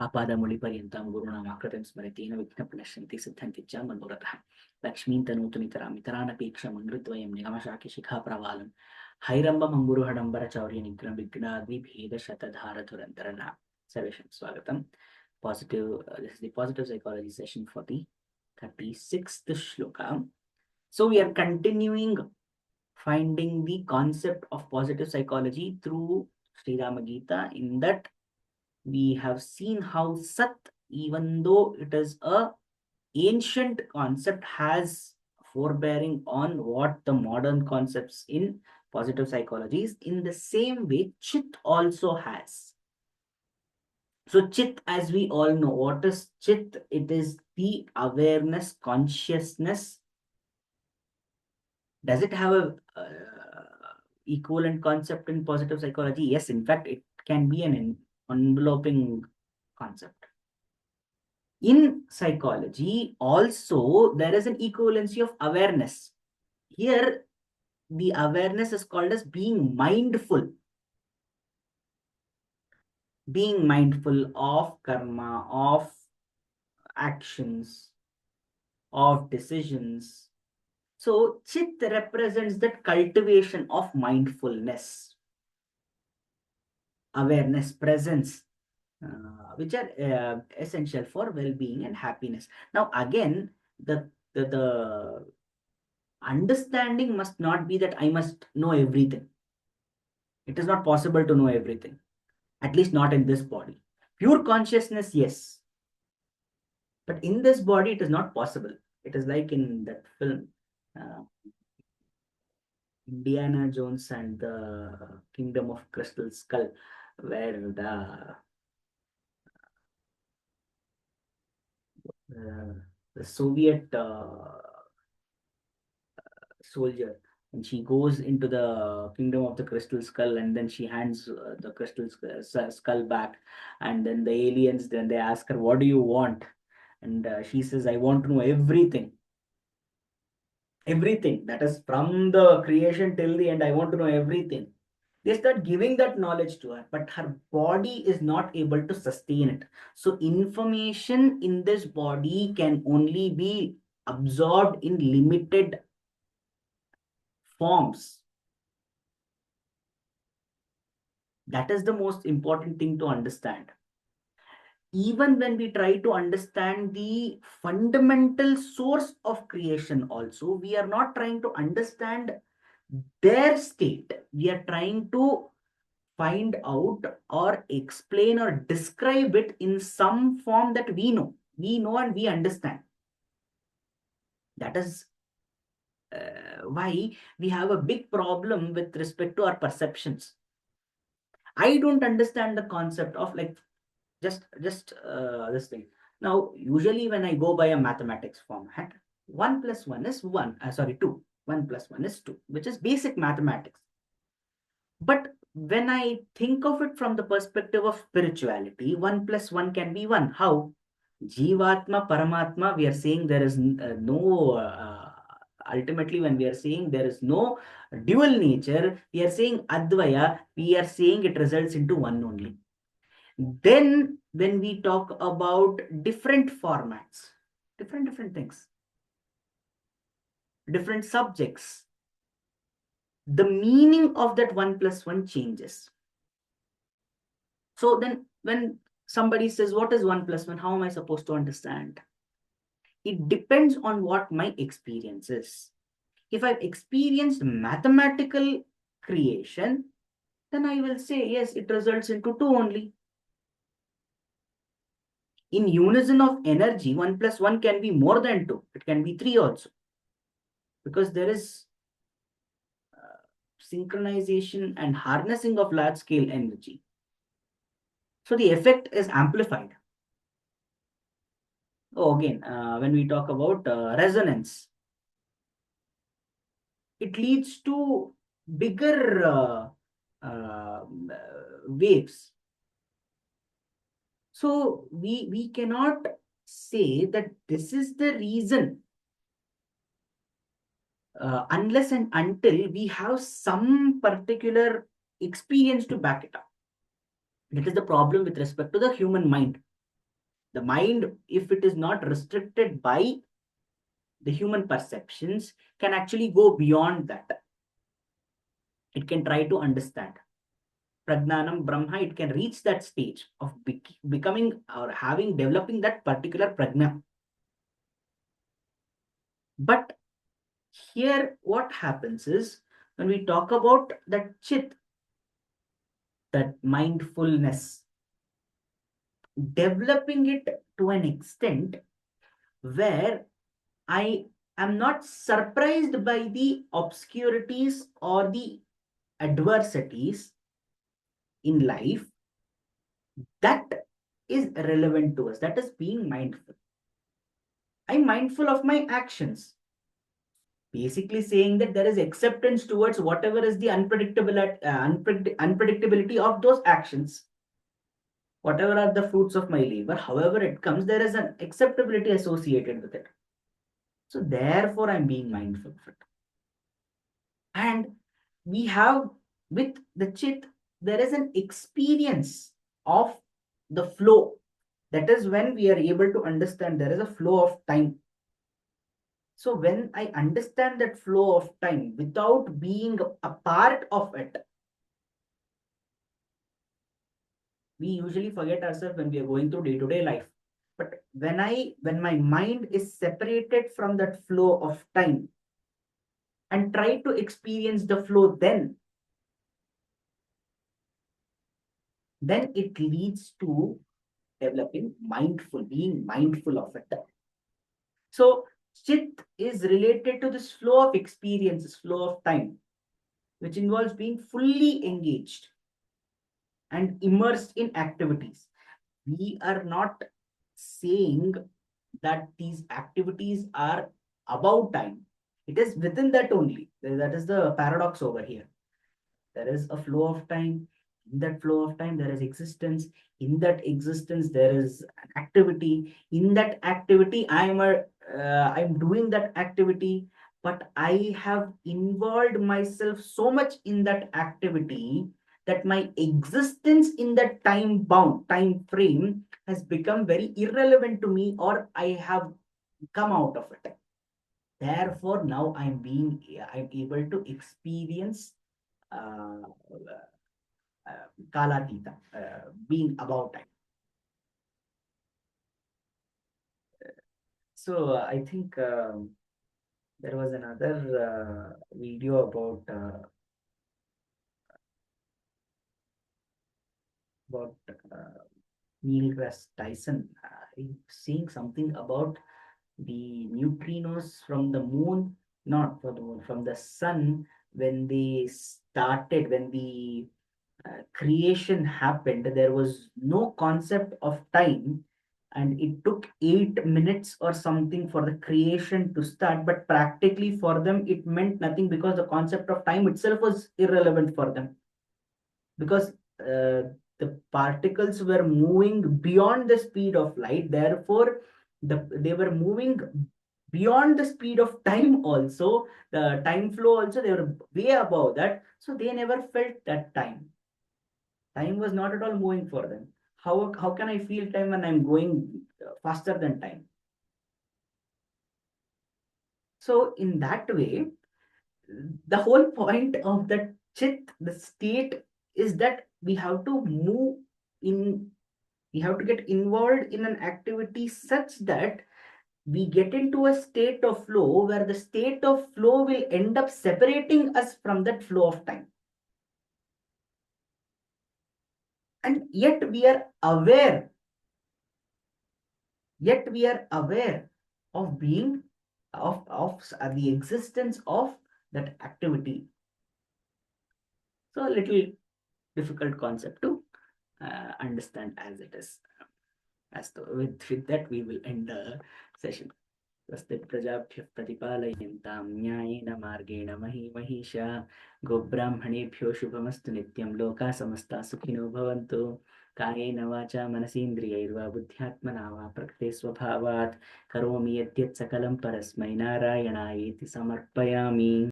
आपादमौलिपर्यन्तं गुरूणामाकृतिं स्मरतेन विघ्नप्रणश्यन्ति सिद्धन्ति च मनोरथः लक्ष्मीं तनोतु नितरां इतरानपेक्षममृतद्वयं निगमशाखिशिखाप्रवालं हैरम्बमङ्गुरुहडम्बरचौर्यनिग्रहं विघ्नाद्रिभेदशतधारधुरन्तरः सर्वेषां स्वागतं. Positive, this is the positive psychology session for the 36th shloka. So we are continuing finding the concept of positive psychology through Sri Rama Gita. In that we have seen how Sat, even though it is a ancient concept, has forbearing on what the modern concepts in positive psychology is. In the same way, Chit also has. So Chit, as we all know, what is Chit? It is the awareness, consciousness. Does it have a equivalent concept in positive psychology? Yes, in fact, it can be an enveloping concept. In psychology, also, there is an equivalency of awareness. Here, the awareness is called as being mindful. Being mindful of karma, of actions, of decisions. So, Chit represents that cultivation of mindfulness, awareness, presence, which are essential for well-being and happiness. Now, again, the understanding must not be that I must know everything. It is not possible to know everything, at least not in this body. Pure consciousness, yes. But in this body, it is not possible. It is like in that film, uh, Indiana Jones and the Kingdom of Crystal Skull, where the Soviet soldier, and she goes into the kingdom of the crystal skull, and then she hands the crystal skull back, and then the aliens, then they ask her, what do you want? And she says, I want to know everything, everything that is from the creation till the end. I want to know everything. They start giving that knowledge to her, but her body is not able to sustain it. So information in this body can only be absorbed in limited forms. That is the most important thing to understand. Even when we try to understand the fundamental source of creation also, we are not trying to understand their state. We are trying to find out or explain or describe it in some form that we know. We know and we understand. That is why we have a big problem with respect to our perceptions. I don't understand the concept of like just this thing. Now, usually when I go by a mathematics format, 1 plus 1 is 1, sorry, 2. 1 plus 1 is 2, which is basic mathematics. But when I think of it from the perspective of spirituality, 1 plus 1 can be 1. How? Jivatma, Paramatma, we are saying there is ultimately when we are saying there is no dual nature, we are saying Advaya, we are saying it results into one only. Then when we talk about different formats, different things, different subjects, the meaning of that 1 plus 1 changes. So then when somebody says, what is 1 plus 1? How am I supposed to understand? It depends on what my experience is. If I've experienced mathematical creation, then I will say, yes, it results into 2 only. In unison of energy, 1 plus 1 can be more than 2. It can be 3 also. Because there is synchronization and harnessing of large scale energy. So the effect is amplified. Oh, again, when we talk about resonance, it leads to bigger waves. So we cannot say that this is the reason unless and until we have some particular experience to back it up. That is the problem with respect to the human mind. The mind, if it is not restricted by the human perceptions, can actually go beyond that. It can try to understand. Pragnanam Brahma, it can reach that stage of becoming or having, developing that particular prajna. But here, what happens is when we talk about that chit, that mindfulness, developing it to an extent where I am not surprised by the obscurities or the adversities in life, that is relevant to us. That is being mindful. I'm mindful of my actions. Basically saying that there is acceptance towards whatever is the unpredictability of those actions, whatever are the fruits of my labor, however it comes, there is an acceptability associated with it. So therefore, I'm being mindful of it. And we have, with the chit, there is an experience of the flow. That is when we are able to understand there is a flow of time. So when I understand that flow of time without being a part of it, we usually forget ourselves when we are going through day-to-day life. But when my mind is separated from that flow of time and try to experience the flow, then it leads to developing mindful, being mindful of it. So chit is related to this flow of experiences, flow of time, which involves being fully engaged and immersed in activities. We are not saying that these activities are above time. It is within that only. That is the paradox over here. There is a flow of time. In that flow of time, there is existence. In that existence, there is an activity. In that activity, I'm doing that activity, but I have involved myself so much in that activity that my existence in that time frame has become very irrelevant to me, or I have come out of it. Therefore, now I'm able to experience uh, Kalatita, being about time. So I think there was another video about Neil deGrasse Tyson saying something about the neutrinos from the moon, not from the moon, from the sun, when they started, when the creation happened, there was no concept of time, and it took 8 minutes or something for the creation to start. But practically for them, it meant nothing because the concept of time itself was irrelevant for them, because the particles were moving beyond the speed of light. Therefore, they were moving beyond the speed of time also. The time flow also, they were way above that. So they never felt that time. Time was not at all moving for them. How can I feel time when I'm going faster than time? So in that way, the whole point of the chit, the state, is that we have to move in, we have to get involved in an activity such that we get into a state of flow, where the state of flow will end up separating us from that flow of time. And yet we are aware of being of the existence of that activity. So a little difficult concept to understand as it is. With that, we will end the session. स्वस्ति प्रजाभ्यः प्रतिपालयन्तां न्यायेन मार्गेण महीमहीषा गोब्राह्मणेभ्यो शुभमस्तु नित्यं लोकाः समस्ताः सुखिनो भवन्तु कायेन वाचा मनसेन्द्रियैर्वा बुद्ध्यात्मना वा प्रकृते स्वभावात् करोमि यद्यत् सकलं परस्मै नारायणायेति समर्पयामि।